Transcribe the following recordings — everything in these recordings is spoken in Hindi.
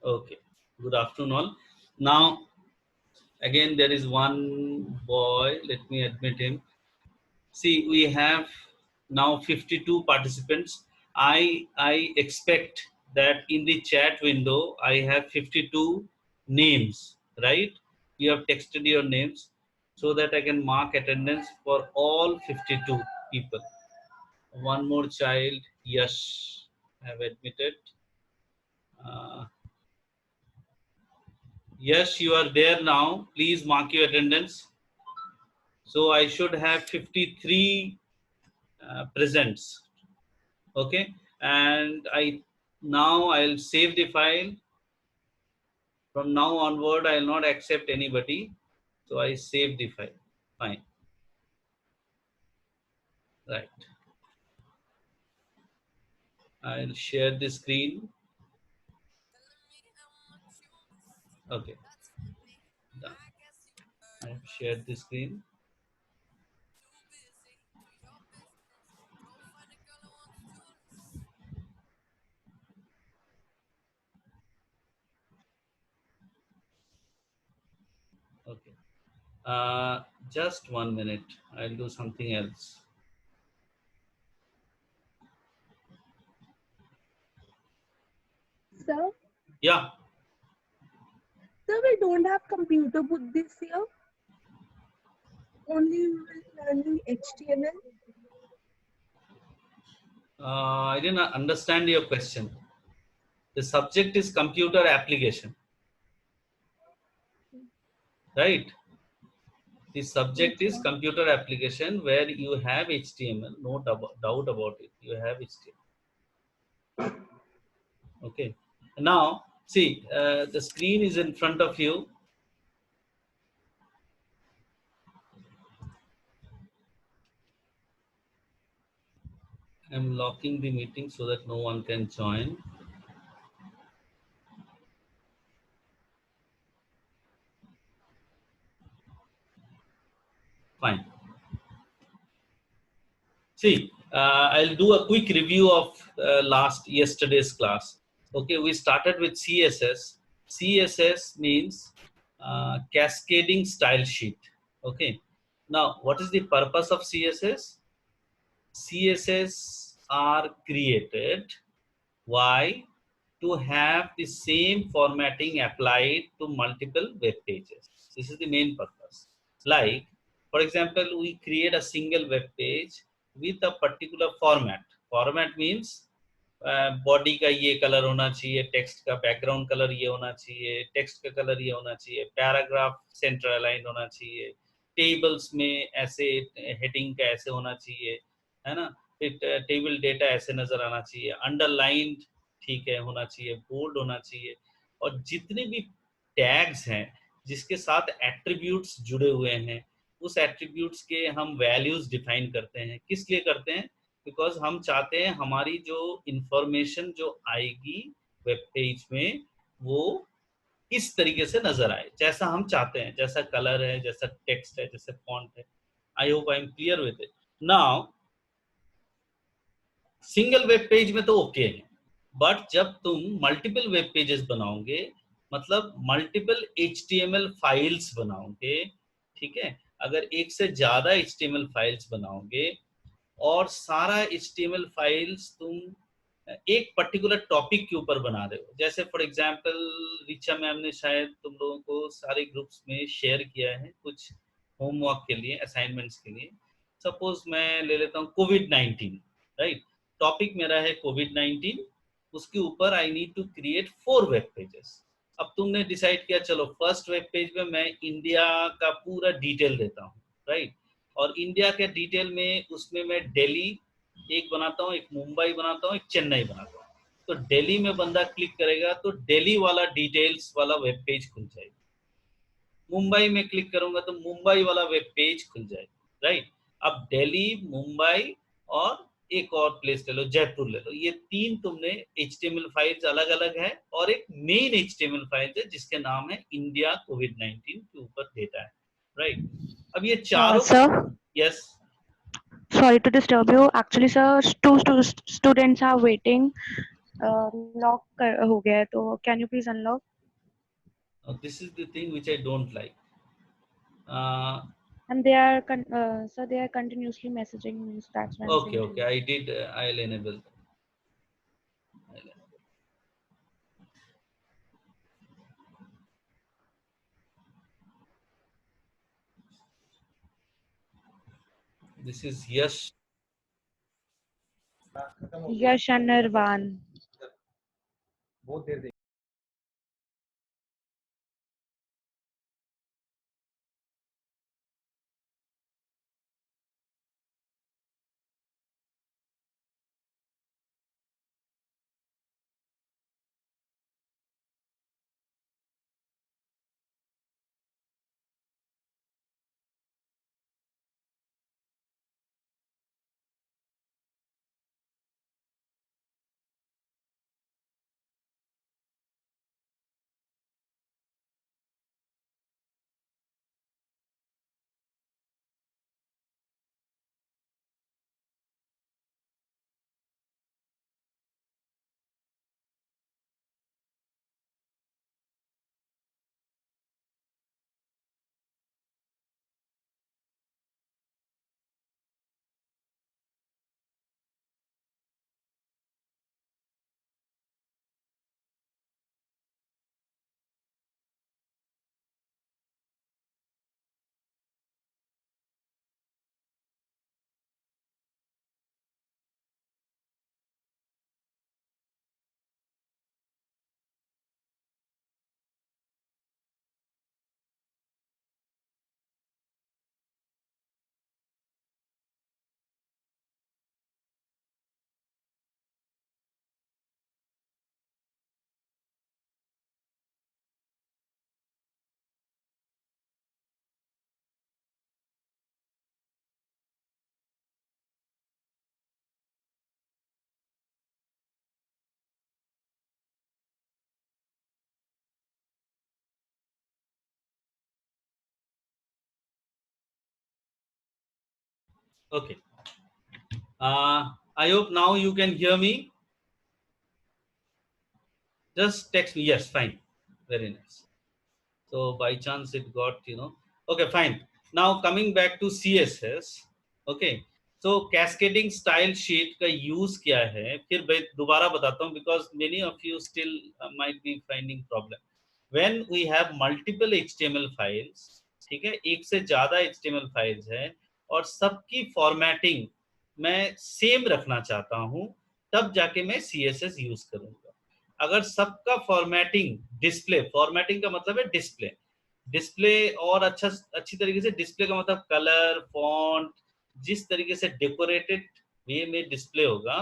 Okay. Good afternoon, all. Now, again, there is one boy. Let me admit him. See, we have now 52 participants. I expect that in the chat window, I have 52 names, right? You have texted your names so that I can mark attendance for all 52 people. One more child, Yash, I have admitted. Yes, you are there now. Please mark your attendance. So I should have 53 presents. Okay, and I'll save the file. From now onward, I'll not accept anybody. So I save the file. Fine. Right. I'll share the screen. Okay. Done. I have shared the screen. Okay. Just 1 minute. I'll do something else. Sir, Yeah. sir, we don't have computer book this year. Only we will learning HTML. I didn't understand your question. The subject is computer application, right? The subject Yes, is sir. computer application where you have HTML, no doubt about it. You have HTML. Okay. Now, see, the screen is in front of you. I'm locking the meeting so that no one can join. Fine. See, I'll do a quick review of yesterday's class. Okay, we started with CSS. CSS means cascading style sheet. Okay. Now, what is the purpose of CSS? CSS are created. Why? To have the same formatting applied to multiple web pages. This is the main purpose. Like, for example, we create a single web page with a particular format. Format means body का ये कलर होना चाहिए, टेक्स्ट का बैकग्राउंड कलर ये होना चाहिए, टेक्स्ट का कलर ये होना चाहिए, पैराग्राफ सेंटर अलाइन होना चाहिए, टेबल्स में ऐसे हेडिंग का ऐसे होना चाहिए, है ना, फिर टेबल डेटा ऐसे नजर आना चाहिए, अंडरलाइंड ठीक है होना चाहिए, बोल्ड होना चाहिए, और जितने भी टैग्स हैं जिसके साथ एट्रीब्यूट्स जुड़े हुए हैं उस एट्रीब्यूट्स के हम वैल्यूज डिफाइन करते हैं. किस लिए करते हैं? बिकॉज हम चाहते हैं हमारी जो इंफॉर्मेशन जो आएगी वेब पेज में वो इस तरीके से नजर आए जैसा हम चाहते हैं, जैसा कलर है, जैसा टेक्स्ट है, जैसे फॉन्ट है. I hope I am clear with it. Now single web page में तो ओके है, बट जब तुम मल्टीपल वेब पेजेस बनाओगे, मतलब मल्टीपल HTML फाइल्स बनाओगे, ठीक है, अगर एक से ज्यादा HTML फाइल्स बनाओगे और सारा HTML फाइल्स तुम एक पर्टिकुलर टॉपिक के ऊपर बना रहे हो, जैसे फॉर एग्जांपल रिचा मैम ने शायद तुम लोगों को सारे ग्रुप्स में शेयर किया है कुछ होमवर्क के लिए, असाइनमेंट्स के लिए. सपोज मैं ले लेता हूँ कोविड-19, राइट. टॉपिक मेरा है कोविड-19, उसके ऊपर I need to create 4 web pages. अब तुमने डिसाइड किया चलो फर्स्ट वेब पेज में मैं इंडिया का पूरा डिटेल देता हूँ, राइट. और इंडिया के डिटेल में उसमें मैं दिल्ली एक बनाता हूँ, एक मुंबई बनाता हूँ, एक चेन्नई बनाता हूँ. तो दिल्ली में बंदा क्लिक करेगा तो दिल्ली वाला डिटेल्स वाला वेब पेज खुल जाएगा. मुंबई में क्लिक करूंगा तो मुंबई वाला वेब पेज खुल जाएगा, राइट. अब दिल्ली, मुंबई और एक और प्लेस ले लो, जयपुर ले लो, ये 3 तुमने HTML फाइल्स अलग अलग है और एक मेन HTML फाइल है जिसके नाम है इंडिया कोविड-19 के ऊपर डेटा है, राइट. अब ये चारों Sir, yes. sorry to disturb you. Actually, sir, two students are waiting. Lock हो गया है, तो can you please unlock? This is the thing which I don't like. And they are so they are continuously messaging me, so that's why I'm Okay, saying to okay, you. I did. I'll enable. This is Yash. Yash and Nirvan. Okay. I hope now you can hear me. Just text me. Yes, fine. Very nice. So by chance it got, Okay, fine. Now coming back to CSS. Okay. So cascading style sheet का use क्या है? फिर दोबारा बताता हूँ because many of you still might be finding problem. When we have multiple HTML files, ठीक है, एक से ज्यादा HTML files है और सबकी formatting मैं सेम रखना चाहता हूँ, तब जाके मैं CSS यूज करूंगा. अगर सबका फॉर्मेटिंग का मतलब है डिस्प्ले और अच्छी तरीके से डिस्प्ले का मतलब कलर फॉन्ट, जिस तरीके से डेकोरेटेड वे में डिस्प्ले होगा,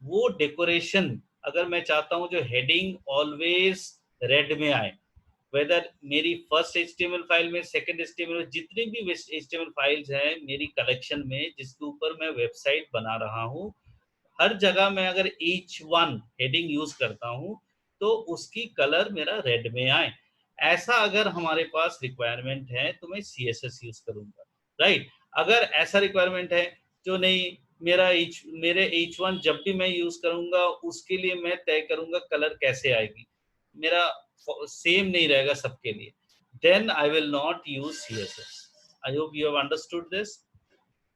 वो डेकोरेशन अगर मैं चाहता हूं जो हेडिंग ऑलवेज रेड में आए, वेदर मेरी फर्स्ट HTML फाइल में, सेकंड HTML में, जितनी भी HTML फाइल्स हैं मेरी कलेक्शन में जिसके ऊपर मैं वेबसाइट बना रहा हूं, हर जगह मैं अगर H1 हेडिंग यूज करता हूं तो उसकी कलर मेरा रेड में आए. ऐसा अगर हमारे पास रिक्वायरमेंट है तो मैं CSS यूज करूंगा, राइट. अगर ऐसा रिक्वायरमेंट है जो नहीं, मेरे H1 जब भी मैं यूज करूंगा उसके लिए मैं तय करूंगा कलर कैसे आएगी, मेरा सेम नहीं रहेगा सबके लिए, then I will not use CSS. I hope you have understood this.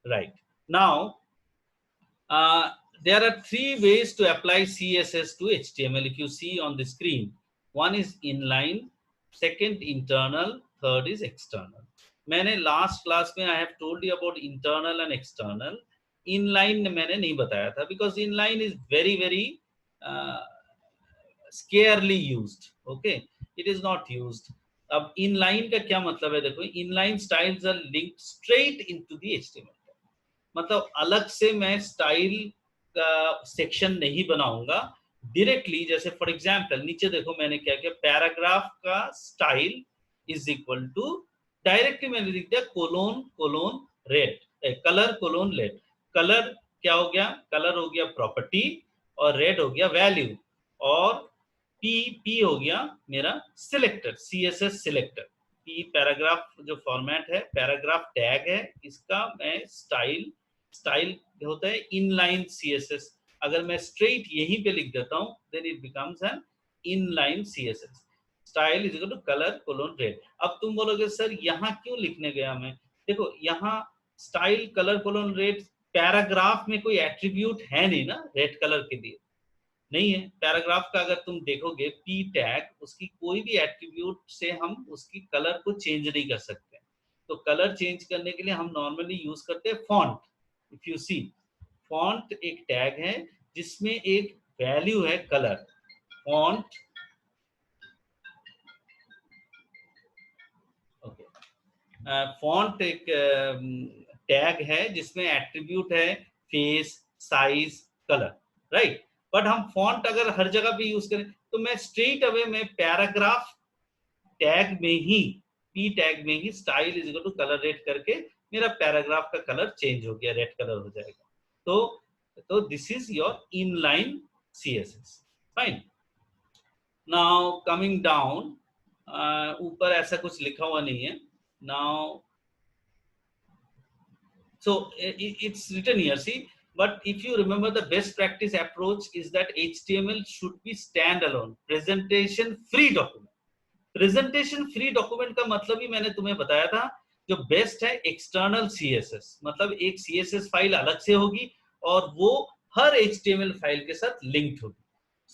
Right. Now, there are three ways to apply CSS to HTML if you see on the screen. One is inline, second internal, third is external. मैंने last class में I have told you about internal and external. Inline मैंने नहीं बताया था because inline is very uh, scarcely used. Okay, it is not used. अब inline का क्या मतलब है? देखो, inline styles are linked straight into the HTML. मतलब अलग से मैं स्टाइल का सेक्शन नहीं बनाऊंगा, डायरेक्टली. जैसे फॉर एग्जांपल नीचे देखो मैंने क्या किया, पैराग्राफ का style is equal to, directly मैंने लिख दिया colon colon red, colour colon red. Colour क्या हो गया? कलर हो गया प्रॉपर्टी, और रेड हो गया वैल्यू, और पी पी हो गया मेरा selector, CSS selector. P paragraph जो फॉर्मेट है, पैराग्राफ टैग है, इसका मैं स्टाइल होता है इनलाइन CSS. अगर मैं स्ट्रेट यहीं पे लिख देता हूँ then it becomes an inline CSS. Style is equal to colour colon red. अब तुम बोलोगे सर यहाँ क्यों लिखने गया मैं? देखो यहाँ style colour colon red, paragraph में कोई एट्रीब्यूट है नहीं ना रेड कलर के लिए, नहीं है। पैराग्राफ का अगर तुम देखोगे पी टैग, उसकी कोई भी एट्रीब्यूट से हम उसकी कलर को चेंज नहीं कर सकते। तो कलर चेंज करने के लिए हम नॉर्मली यूज करते हैं font. If you see, font एक टैग है जिसमें एक वैल्यू है कलर। फॉन्ट, ओके, फॉन्ट एक टैग है जिसमें एट्रीब्यूट है face, size, colour, right. But हम फॉन्ट अगर हर जगह पे यूज करें तो मैं स्ट्रेट अवे में पैराग्राफ टैग में ही, पी टैग में ही style is equal to colour red करके मेरा पैराग्राफ का कलर चेंज हो गया, रेड कलर हो जाएगा। तो this is your inline CSS. Fine. Now coming down, ऊपर ऐसा कुछ लिखा हुआ नहीं है। Now so it's written here, see, but if you remember the best practice approach is that HTML should be standalone, presentation free document। Presentation free document का मतलब ही मैंने तुम्हें बताया था, जो बेस्ट है एक्सटर्नल सीएसएस, मतलब एक सीएसएस फाइल अलग से होगी और वो हर एचटीएमएल फाइल के साथ लिंक्ड होगी।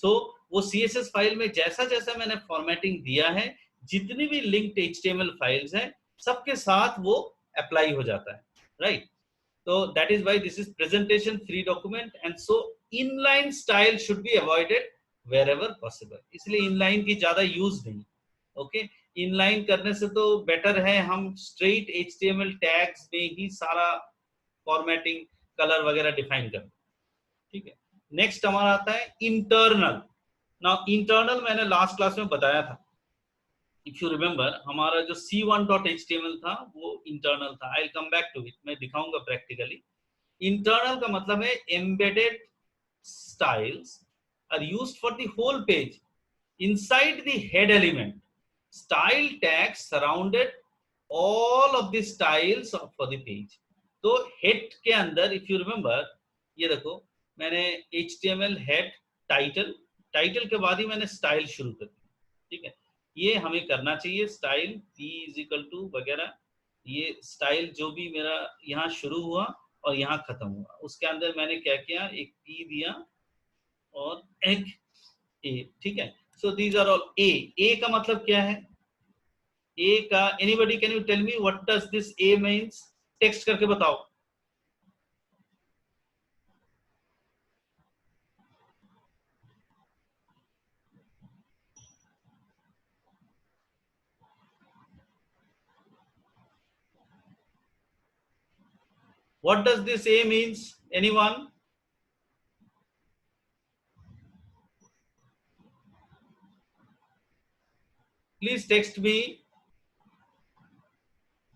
सो वो सीएसएस फाइल में जैसा जैसा मैंने फॉर्मेटिंग दिया है, जितनी भी लिंक्ड एचटीएमएल फाइल्स हैं सबके साथ वो अप्लाई हो जाता है, right. So that is why this is presentation free document, and so inline style should be avoided wherever possible। इसलिए inline की ज्यादा यूज नहीं। ओके, इनलाइन करने से तो बेटर है हम स्ट्रेट HTML टैग्स में ही सारा फॉर्मेटिंग, कलर वगैरह डिफाइन कर। ठीक है, नेक्स्ट हमारा आता है इंटरनल। नाउ इंटरनल मैंने लास्ट क्लास में बताया था, इफ यू रिमेंबर, हमारा जो c1.html था वो इंटरनल था। I will come back to it, मैं दिखाऊंगा प्रैक्टिकली। इंटरनल का मतलब है embedded styles are used for the whole page inside the head element। style tags surrounded all of the styles for the page। तो head के अंदर इफ यू रिमेंबर, ये देखो मैंने HTML head टाइटल, टाइटल के बाद ही मैंने स्टाइल शुरू कर दी। ठीक है, ये हमें करना चाहिए, style p is equal to वगैरह, ये स्टाइल जो भी मेरा यहाँ शुरू हुआ और यहाँ खत्म हुआ, उसके अंदर मैंने क्या किया, एक p दिया और एक a। ठीक है, so these are all a। a का मतलब क्या है? a का anybody can you tell me what does this a means? Text करके बताओ। What does this a means? Anyone? Please text me.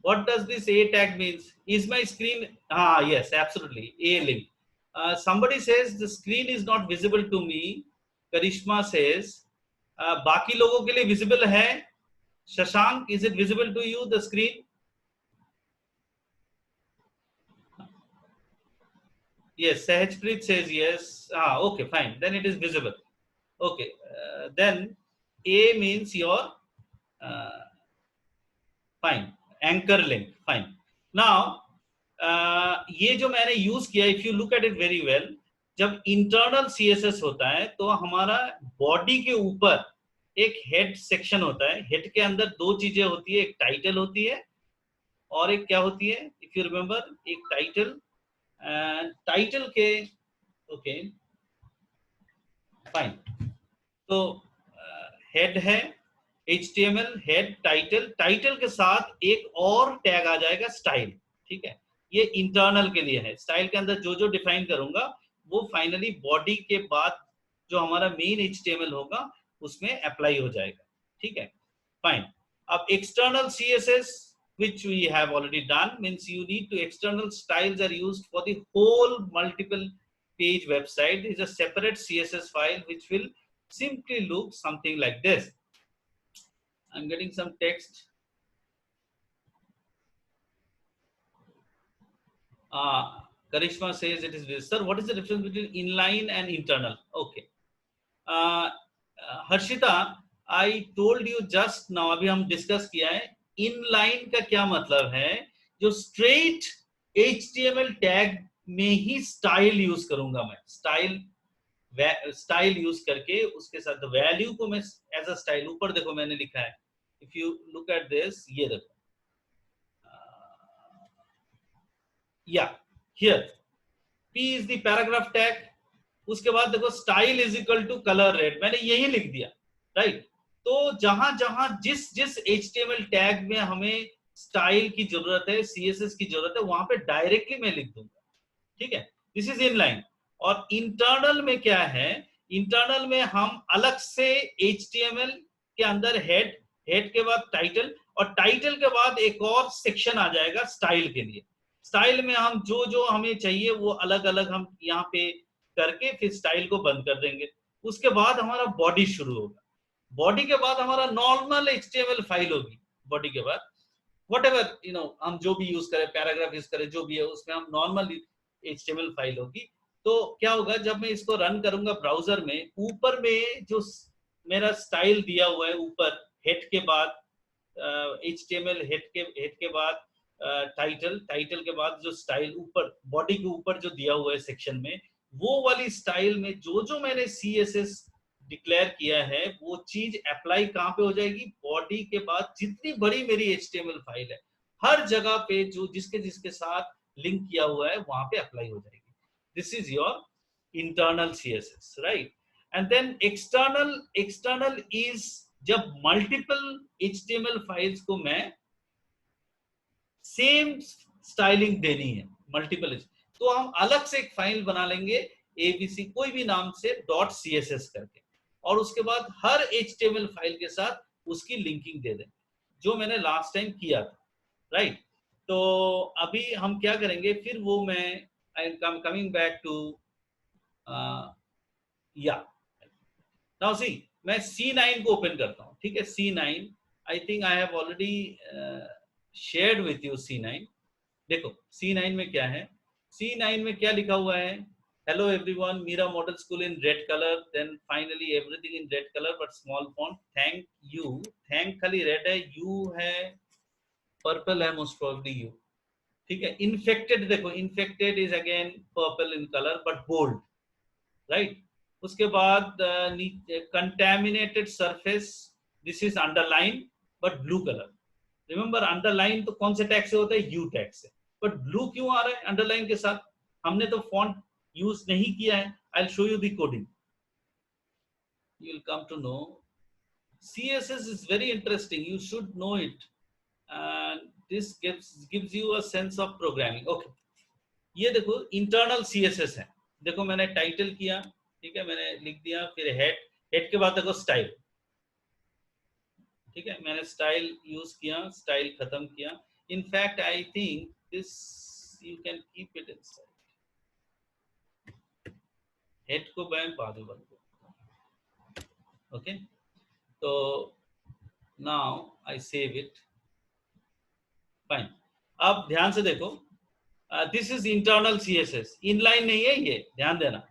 What does this a tag means? Is my screen? Ah, yes, absolutely. A link. Somebody says the screen is not visible to me. Karishma says, बाकी लोगों के लिए visible है। Shashank, is it visible to you, the screen? Yes, Sahajpreet says yes. Ah, okay, fine. Then it is visible. Okay, then A means your fine anchor link. Fine. Now ये जो मैंने यूज किया, if you look at it very well, जब इंटरनल सीएसएस होता है तो हमारा बॉडी के ऊपर एक हेड सेक्शन होता है। हेड के अंदर दो चीजें होती है, एक टाइटल होती है और एक क्या होती है, इफ यू रिमेंबर, एक टाइटल, टाइटल के, ओके फाइन। तो हेड है, HTML हेड टाइटल, टाइटल के साथ एक और टैग आ जाएगा स्टाइल। ठीक है, ये इंटरनल के लिए है। स्टाइल के अंदर जो जो डिफाइन करूंगा वो फाइनली बॉडी के बाद जो हमारा मेन HTML होगा उसमें अप्लाई हो जाएगा। ठीक है, फाइन। अब external CSS which we have already done means you need to, external styles are used for the whole multiple page website. Is a separate CSS file which will simply look something like this. I'm getting some text. Karishma says it is this. Sir, what is the difference between inline and internal? Okay. Harshita, I told you just now, अभी हम डिस्कस किया है, इनलाइन का क्या मतलब है, जो स्ट्रेट HTML टैग में ही स्टाइल यूज करूंगा मैं, स्टाइल यूज करके उसके साथ वैल्यू को मैं एज अ स्टाइल, ऊपर देखो मैंने लिखा है, if you look at this, ये देखो, या here P is the paragraph tag, उसके बाद देखो style is equal to colour red, मैंने यही लिख दिया, राइट। तो जहां जहां जिस HTML टैग में हमें स्टाइल की जरूरत है, CSS की जरूरत है, वहां पे डायरेक्टली मैं लिख दूंगा, ठीक है। This is inline. और इंटरनल में क्या है, इंटरनल में हम अलग से HTML के अंदर हेड के बाद टाइटल, और टाइटल के बाद एक और सेक्शन आ जाएगा स्टाइल के लिए। स्टाइल में हम जो जो हमें चाहिए वो अलग अलग हम यहाँ पे करके फिर स्टाइल को बंद कर देंगे। उसके बाद हमारा बॉडी शुरू होगा, बॉडी के बाद हमारा नॉर्मल HTML फाइल होगी, बॉडी के बाद व्हाटएवर हम जो भी यूज करें, पैराग्राफ यूज करें, जो भी है उसमें हम नॉर्मल HTML फाइल होगी। तो क्या होगा, जब मैं इसको रन करूंगा ब्राउजर में, ऊपर में जो मेरा स्टाइल दिया हुआ है, ऊपर हेड के बाद HTML, हेड के बाद टाइटल के बाद जो स्टाइल ऊपर बॉडी के ऊपर जो दिया हुआ है सेक्शन में, वो वाली स्टाइल में जो जो मैंने CSS डिक्लेयर किया है वो चीज अप्लाई कहां पे हो जाएगी, बॉडी के बाद जितनी बड़ी मेरी HTML फाइल है हर जगह पे जो जिसके साथ लिंक किया हुआ है वहां पे अप्लाई हो जाएगी। This is your internal CSS, right. And then external is जब मल्टीपल HTML फाइल्स को मैं सेम स्टाइलिंग देनी है, मल्टीपल, तो हम अलग से एक फाइल बना लेंगे ABC कोई भी नाम से .css करके, और उसके बाद हर HTML फाइल के साथ उसकी लिंकिंग दे देंगे, जो मैंने लास्ट टाइम किया था, राइट। तो अभी हम क्या करेंगे, फिर वो मैं I am coming back to या नाउ सी, मैं C9 को ओपन करता हूँ, ठीक है। C9 I think I have already shared with you C9। देखो C9 में क्या है, C9 में क्या लिखा हुआ है, hello everyone, Meera model school in red colour, then finally everything in red colour but small font, thank you, thank खाली रेड है, यू है पर्पल है, मोस्ट प्रोबेबली यू, ठीक है। इन्फेक्टेड, देखो infected is again purple in colour but bold, right. उसके बाद contaminated surface, this is underline but blue colour. Remember underline तो कौन से टैग से होता है, यू टैग से, बट ब्लू क्यों आ रहा है अंडरलाइन के साथ, हमने तो फॉन्ट यूज नहीं किया है। I will show you the coding, you will come to know. CSS is very interesting, you should know it, and this gives you a sense of programming. Okay, ये देखो इंटरनल CSS है, देखो मैंने टाइटल किया, ठीक है, मैंने लिख दिया, फिर हेड के बाद देखो स्टाइल, ठीक है, मैंने स्टाइल यूज किया, स्टाइल खत्म किया। In fact I think this you can keep it inside, head को मैं बाद में बंद करूंगा, ओके। तो now I save it, fine. अब ध्यान से देखो, this is internal CSS, inline नहीं है ये, ध्यान देना,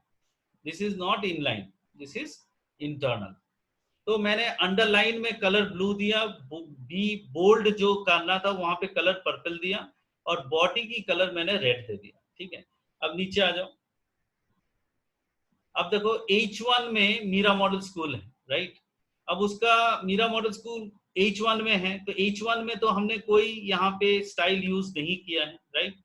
this is not inline, this is internal. तो मैंने अंडरलाइन में कलर ब्लू दिया, बी बोल्ड जो करना था वहां पे कलर पर्पल दिया, और बॉडी की कलर मैंने रेड दे दिया, ठीक है। अब नीचे आ जाओ, अब देखो H1 में मीरा मॉडल स्कूल है, राइट। अब उसका मीरा मॉडल स्कूल H1 में है, तो H1 में तो हमने कोई यहाँ पे स्टाइल यूज नहीं किया है, राइट।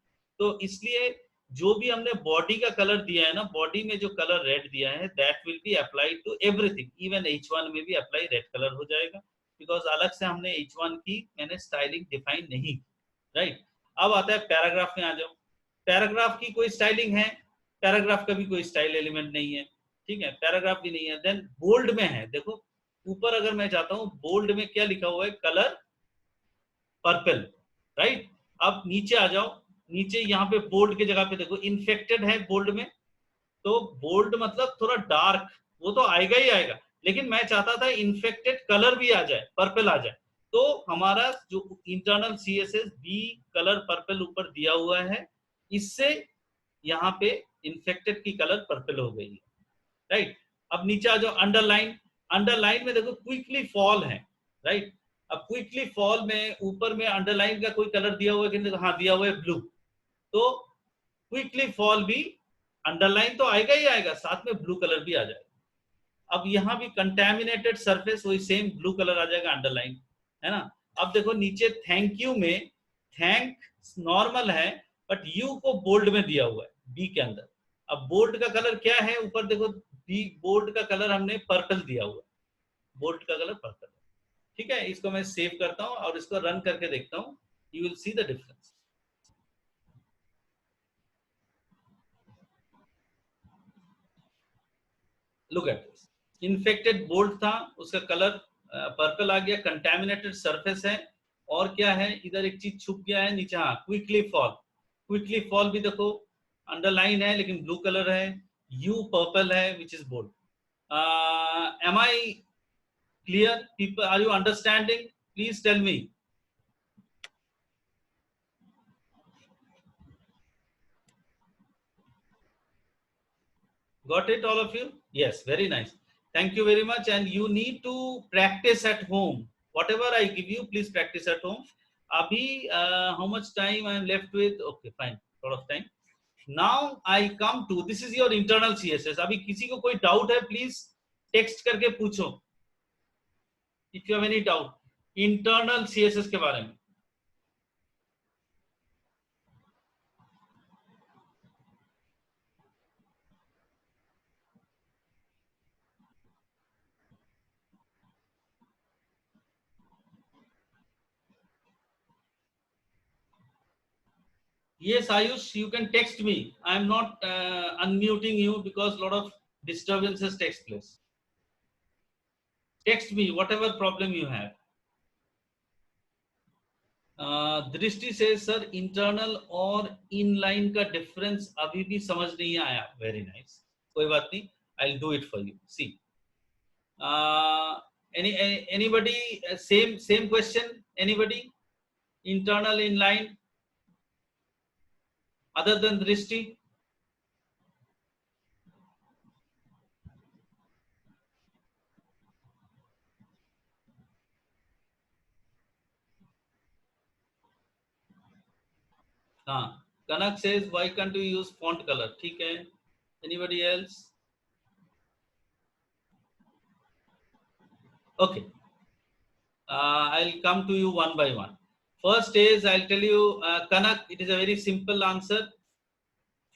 तो इसलिए जो भी हमने बॉडी का कलर दिया है ना, बॉडी में जो कलर रेड दिया है, that will be applied to everything, even H1 में भी अप्लाई रेड कलर हो जाएगा, बिकॉज अलग से हमने H1 की मैंने स्टाइलिंग डिफाइन नहीं, राइट। अब आता है पैराग्राफ में, आ जाओ, पैराग्राफ की कोई स्टाइलिंग है, पैराग्राफ का भी कोई स्टाइल एलिमेंट नहीं है, ठीक है, पैराग्राफ भी नहीं है। देन बोल्ड में है, देखो ऊपर अगर मैं जाता हूं, बोल्ड में क्या लिखा हुआ है, कलर पर्पल, राइट। अब नीचे आ जाओ, नीचे यहाँ पे बोल्ड की जगह पे देखो इन्फेक्टेड है बोल्ड में, तो बोल्ड मतलब थोड़ा डार्क, वो तो आएगा ही आएगा, लेकिन मैं चाहता था इन्फेक्टेड कलर भी आ जाए, पर्पल आ जाए। तो हमारा जो internal CSS B colour purple ऊपर दिया हुआ है, इससे यहाँ पे इन्फेक्टेड की कलर पर्पल हो गई है, राइट। अब नीचे आ जाओ, अंडरलाइन। अंडरलाइन में देखो क्विकली फॉल है, राइट। अब क्विकली फॉल में ऊपर में अंडरलाइन का कोई कलर दिया हुआ है कि हाँ दिया हुआ है ब्लू, तो क्विकली फॉल भी अंडरलाइन तो आएगा ही आएगा, साथ में ब्लू कलर भी आ जाएगा। अब यहाँ भी कंटेमिनेटेड सरफेस, वही सेम ब्लू कलर आ जाएगा अंडरलाइन, है ना। अब देखो नीचे थैंक यू में थैंक नॉर्मल है, बट यू को बोल्ड में दिया हुआ है बी के अंदर। अब बोल्ड का कलर क्या है, ऊपर देखो बी बोल्ड का कलर हमने पर्पल दिया हुआ है, बोल्ड का कलर पर्पल है, ठीक है। इसको मैं सेव करता हूँ और इसको रन करके देखता हूँ, you will see the difference. Look at this, infected bolt था, उसका कलर पर्पल आ गया, कंटेमिनेटेड सरफेस है, और क्या है इधर एक चीज छुप गया है नीचे, हाँ क्विकली फॉल। क्विकली फॉल भी देखो अंडरलाइन है लेकिन ब्लू कलर है, यू पर्पल है which is bold. Am I clear people, are you understanding, please tell me. Got it, all of you? Yes, very nice. Thank you very much. And you need to practice at home. Whatever I give you, please practice at home. Abhi, how much time I am left with? Okay, fine. Lot of time. Now I come to, this is your internal CSS. Abhi किसी को कोई doubt है, please text करके पूछो. If you have any doubt, internal CSS के बारे में. Yes, Ayush, you can text me. I am not unmuting you because lot of disturbances takes place. Text me whatever problem you have. दृष्टि से सर इंटरनल और इनलाइन का डिफरेंस अभी भी समझ नहीं आया। वेरी नाइस, कोई बात नहीं, I will do it for you. See anybody, same question, anybody, internal inline other than Drishti? हाँ, Kanak says why can't you use font colour, ठीक है। Anybody else? Okay, I'll come to you one by one. First is, I'll tell you, Kanak, it is a very simple answer.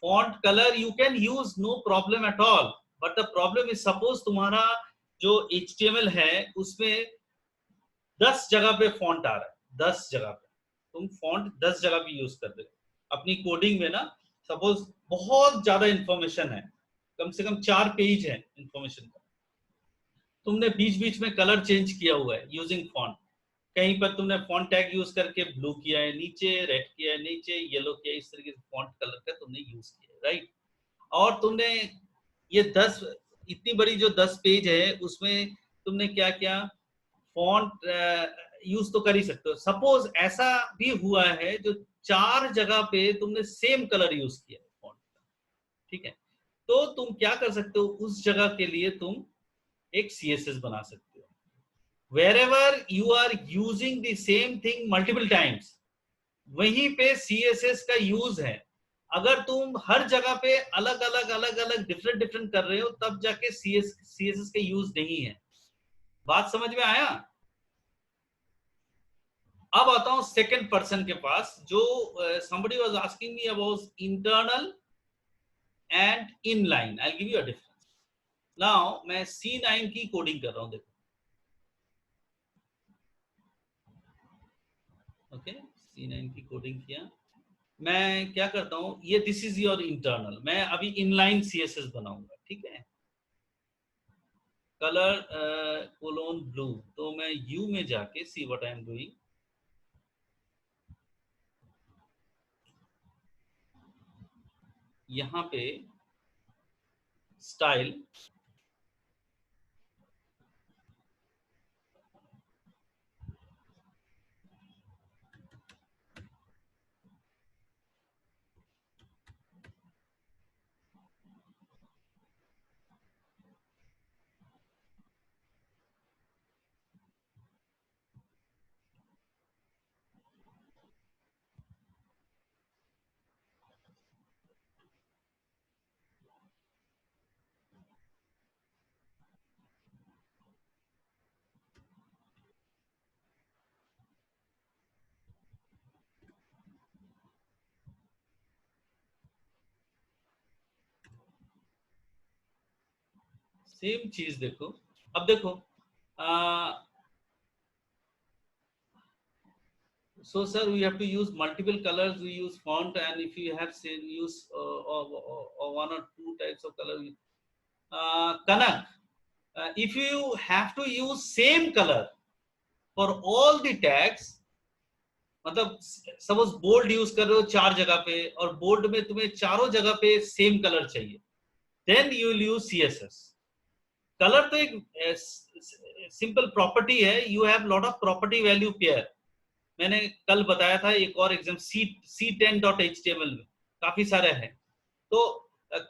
Font color you can use, no problem at all. But the problem is, suppose तुम्हारा जो HTML है उसमें 10 जगह पे फॉन्ट आ रहा है, 10 जगह पे तुम फॉन्ट 10 जगह पे यूज कर रहे हो अपनी कोडिंग में ना। सपोज बहुत ज्यादा इंफॉर्मेशन है, कम से कम 4 पेज है इंफॉर्मेशन का, तुमने बीच बीच में कलर चेंज किया हुआ है यूजिंग फॉन्ट। कहीं पर तुमने फॉन्ट टैग यूज करके ब्लू किया है नीचे, रेड किया है नीचे, येलो किया है, इस तरीके से फॉन्ट कलर का तुमने यूज किया है, राइट। और तुमने ये 10, इतनी बड़ी जो 10 पेज है उसमें तुमने क्या क्या फॉन्ट यूज तो कर ही सकते हो। सपोज ऐसा भी हुआ है जो 4 जगह पे तुमने सेम कलर यूज किया है फॉन्ट का, ठीक है। तो तुम क्या कर सकते हो, उस जगह के लिए तुम एक CSS बना सकते हो। wherever you are using the same thing multiple times, वहीं पे CSS का यूज है। अगर तुम हर जगह पे अलग अलग डिफरेंट डिफरेंट कर रहे हो तब जाके CSS का यूज नहीं है। बात समझ में आया? अब आता हूं सेकंड पर्सन के पास, जो somebody was asking me about internal and inline. I'll give you a difference. Now मैं C9 की कोडिंग कर रहा हूं, देखो, ओके। C9 की कोडिंग किया, मैं क्या करता हूं, ये दिस इज योर इंटरनल, मैं अभी इनलाइन CSS बनाऊंगा, ठीक है। कलर कोलोन ब्लू, तो मैं यू में जाके see what I am doing, यहां पे स्टाइल, सेम चीज देखो, अब देखो, so sir we have to use multiple colors, we use font, and if you have say use or one or two types of color, Kanak, if you have to use same color for all the tags, मतलब सपोज बोल्ड यूज कर रहे हो 4 जगह पे और बोल्ड में तुम्हें चारों जगह पे सेम कलर चाहिए, then you will use CSS। Colour तो एक सिंपल प्रॉपर्टी है, you have lot of property value pair. मैंने कल बताया था एक और एग्जाम C10.html में काफी सारे हैं। तो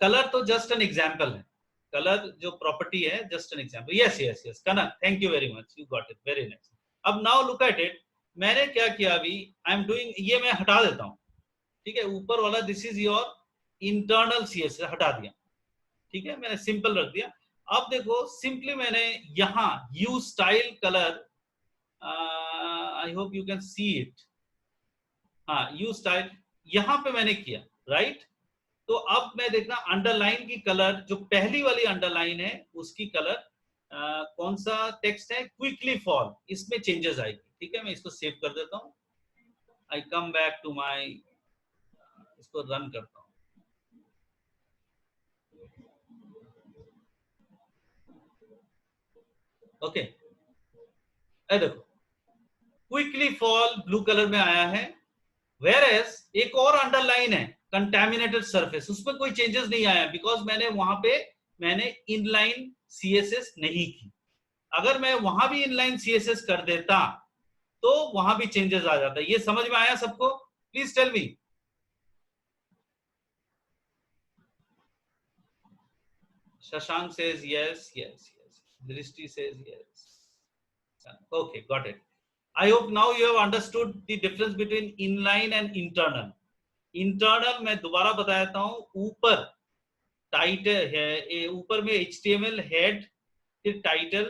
कलर तो जस्ट एन एग्जांपल है, कलर जो प्रॉपर्टी है just an example. Yes yes yes Kanak, thank you very much, you got it, very nice. अब नाउ लुक एट इट, मैंने क्या किया अभी, आई एम डूइंग, ये मैं हटा देता हूं, ठीक है, ऊपर वाला this is your internal CSS हटा दिया, ठीक है, मैंने सिंपल रख दिया। अब देखो सिंपली मैंने यहां use style colour, I hope you can see it, हाँ यूज स्टाइल यहां पे मैंने किया, राइट। तो अब मैं देखना अंडरलाइन की कलर, जो पहली वाली अंडरलाइन है उसकी कलर कौन सा टेक्स्ट है, क्विकली फॉल, इसमें चेंजेस आएगी, ठीक है। मैं इसको सेव कर देता हूं, आई कम बैक टू माई, इसको रन करता हूं, ओके। देखो क्विकली फॉल ब्लू कलर में आया है, वेयरएज एक और अंडरलाइन है कंटामिनेटेड सरफेस, उसमें कोई चेंजेस नहीं आया, बिकॉज मैंने वहां पे मैंने इनलाइन CSS नहीं की। अगर मैं वहां भी इनलाइन CSS कर देता तो वहां भी चेंजेस आ जाता। ये समझ में आया सबको? Please tell me. Shashank says yes, yes, yes. Drishti says yes. Okay, got it. I hope now you have understood the difference between inline and internal. Internal मैं दोबारा बता देता हूं, ऊपर टाइटल है, ऊपर में HTML हेड, फिर टाइटल,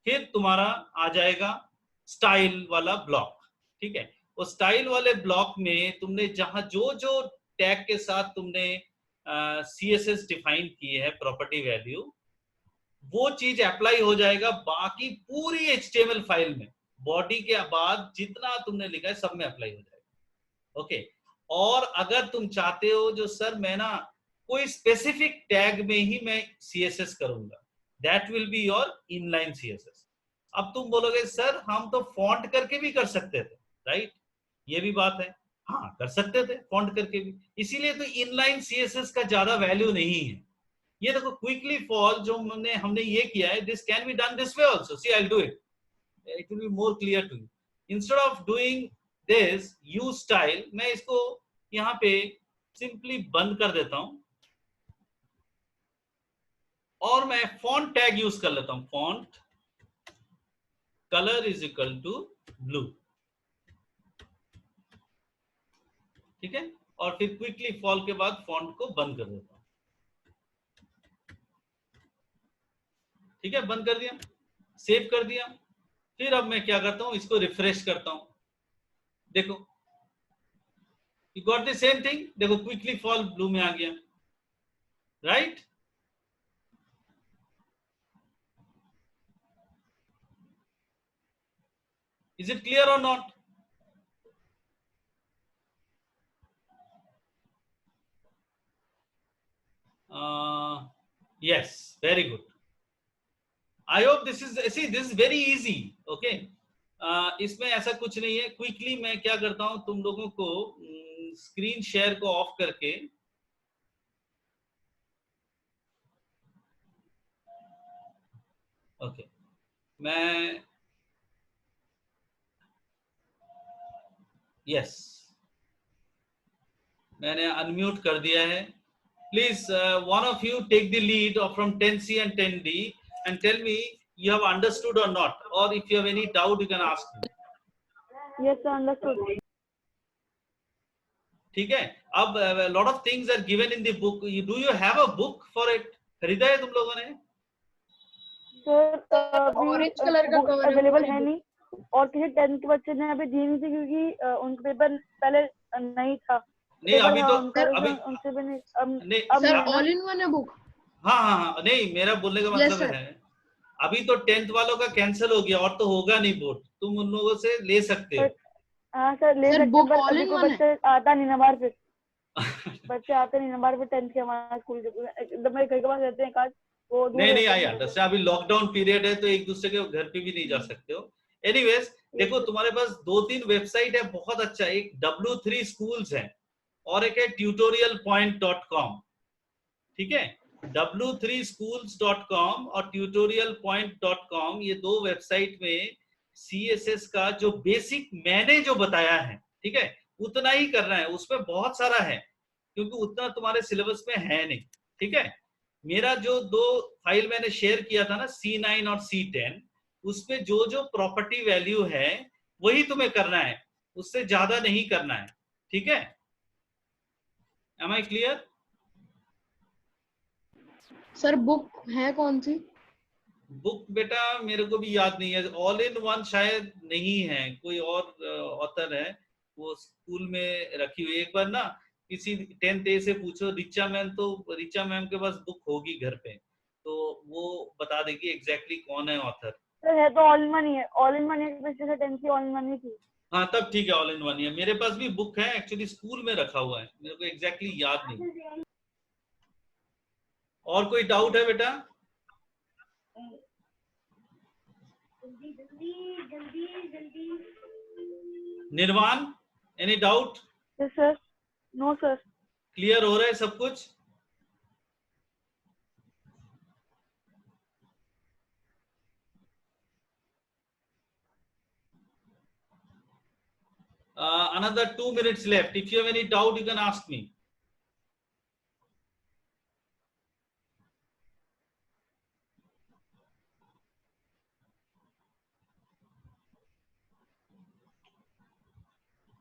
फिर तुम्हारा आ जाएगा स्टाइल वाला ब्लॉक, ठीक है। वो स्टाइल वाले ब्लॉक में तुमने जहां जो जो टैग के साथ तुमने CSS डिफाइन किए है प्रॉपर्टी वैल्यू, वो चीज अप्लाई हो जाएगा बाकी पूरी HTML फाइल में, बॉडी के बाद जितना तुमने लिखा है सब में अप्लाई हो जाएगा, ओके। और अगर तुम चाहते हो जो सर मैं ना कोई स्पेसिफिक टैग में ही मैं CSS करूंगा, that will be your inline CSS। अब तुम बोलोगे सर हम तो फॉन्ट करके भी कर सकते थे, राइट, ये भी बात है, हाँ कर सकते थे फॉन्ट करके भी, इसीलिए तो इनलाइन CSS का ज्यादा वैल्यू नहीं है। ये देखो क्विकली फॉल जो हमने ये किया है, this can be done this way also, see I will do it, it will be more clear to you. Instead of doing this use style, मैं इसको यहाँ पे सिंपली बंद कर देता हूं और मैं फॉन्ट टैग यूज कर लेता हूं, font colour is equal to blue, ठीक है, और फिर क्विकली फॉल के बाद फॉन्ट को बंद कर देता हूं, ठीक है, बंद कर दिया, सेव कर दिया। फिर अब मैं क्या करता हूं, इसको रिफ्रेश करता हूं, देखो you got the same thing, देखो क्विकली फॉल ब्लू में आ गया, right. Is it clear or not? Yes, very good. I hope this is very easy, okay. इसमें ऐसा कुछ नहीं है। क्विकली मैं क्या करता हूं, तुम लोगों को स्क्रीन शेयर को ऑफ करके, ओके, मैं यस मैंने अनम्यूट कर दिया है। Please one of you take the lead from 10C and 10D and tell me you have understood or not, or if you have any doubt you can ask me. Yes, sir, understood. ठीक है, अब lot of things are given in the book. Do you have a book for it? खरीदा है तुम लोगों ने? सर ऑरेंज कलर का कवर अवेलेबल है नहीं, और किसी 10th के बच्चे ने अभी दी नहीं थी क्योंकि उनका पेपर पहले नहीं था। नहीं अभी तो उनसे भी नहीं, नहीं सर ऑल इन वन है बुक। हाँ हाँ हाँ, नहीं मेरा बोलने का यस मतलब सर। है अभी तो 10th वालों का कैंसिल हो गया और तो होगा नहीं बोर्ड, तुम उन लोगों से ले सकते हो। हाँ सर ले सर सकते हैं, बुक पर ऑल अभी इन कोई वन है? बच्चे आता नहीं ना बाहर पे, बच्चे आते नहीं ना बाहर पे 10th के हमारे स्कूल के, एकदम मेरे घर के पास रहते हैं, काश वो दूर नहीं नहीं, रहते हैं आई मेरे से। अंडरस्टैंड, अभी लॉकडाउन पीरियड है तो एक दूसरे के घर पे भी नहीं जा सकते हो। एनीवेज यस देखो सर। तुम्हारे पास 2-3 वेबसाइट है बहुत अच्छा, एक W3 स्कूल्स है और एक है tutorialpoint.com, ठीक है। w3schools.com और tutorialpoint.com, ये दो वेबसाइट में CSS का जो बेसिक मैंने जो बताया है, ठीक है, उतना ही करना है, उसमें बहुत सारा है क्योंकि उतना तुम्हारे सिलेबस में है नहीं, ठीक है। मेरा जो दो फाइल मैंने शेयर किया था ना C9 और C10, उसमें जो जो प्रॉपर्टी वैल्यू है वही तुम्हें करना है, उससे ज्यादा नहीं करना है, ठीक है। Am I clear? Sir book है कौन सी? बुक बेटा मेरे को भी याद नहीं है, ऑल इन वन शायद नहीं है, कोई और ऑथर है, वो स्कूल में रखी हुई। एक बार ना किसी 10th A से पूछो, रिचा मैम, तो रिचा मैम के पास बुक होगी घर पे, तो वो बता देगी एग्जैक्टली कौन है ऑथर। सर है तो ऑल इन वन ही है, ऑल इन वन एक बच्चे से 10th की ऑल इन वन ही थी। हाँ तब ठीक है, ऑल इन वन ही है, मेरे पास भी बुक है एक्चुअली, स्कूल में रखा हुआ है, मेरे को एग्जैक्टली याद नहीं। और कोई डाउट है बेटा? Nirvan, any doubt? Yes sir. No sir. Clear हो रहा है सब कुछ? Another 2 minutes left. If you have any doubt, you can ask me.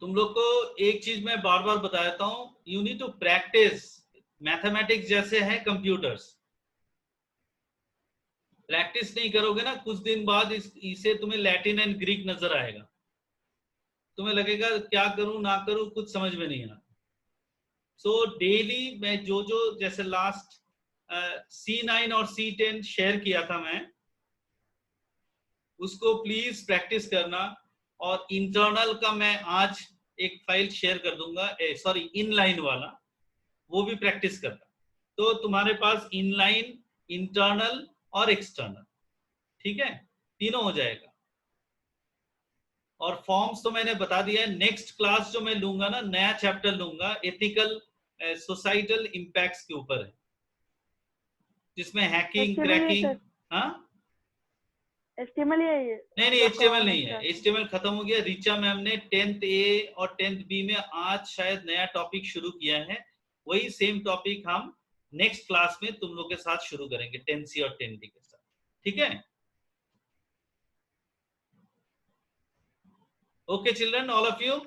तुम लोग को एक चीज मैं बार बार बताता हूं, you need to practise. Mathematics जैसे है कंप्यूटर्स, प्रैक्टिस नहीं करोगे ना कुछ दिन बाद इसे तुम्हें लैटिन एंड ग्रीक नजर आएगा, तुम्हें लगेगा क्या करूं ना करूं कुछ समझ में नहीं आता। सो डेली मैं जो जो जैसे लास्ट C9 और C10 शेयर किया था मैं, उसको प्लीज प्रैक्टिस करना। और इंटरनल का मैं आज एक फाइल शेयर कर दूंगा, सॉरी इनलाइन वाला, वो भी प्रैक्टिस करना। तो तुम्हारे पास इनलाइन, इंटरनल और एक्सटर्नल, ठीक है, तीनों हो जाएगा। और फॉर्म्स तो मैंने बता दिया है। नेक्स्ट क्लास जो मैं लूंगा ना, नया चैप्टर लूंगा, एथिकल सोसाइटल इम्पैक्ट्स के ऊपर है, जिसमें हैकिंग HTML ही है क्रैकिंग। सर, हाँ HTML ही है ये नहीं नहीं, जो HTML करवाना नहीं है, है। HTML खत्म हो गया। रिचा मैम ने 10th A और 10th B में आज शायद नया टॉपिक शुरू किया है, वही सेम टॉपिक हम नेक्स्ट क्लास में तुम लोग के साथ शुरू करेंगे 10C और 10D के साथ, ठीक है। Okay children, all of you,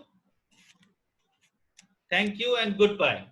thank you and good bye.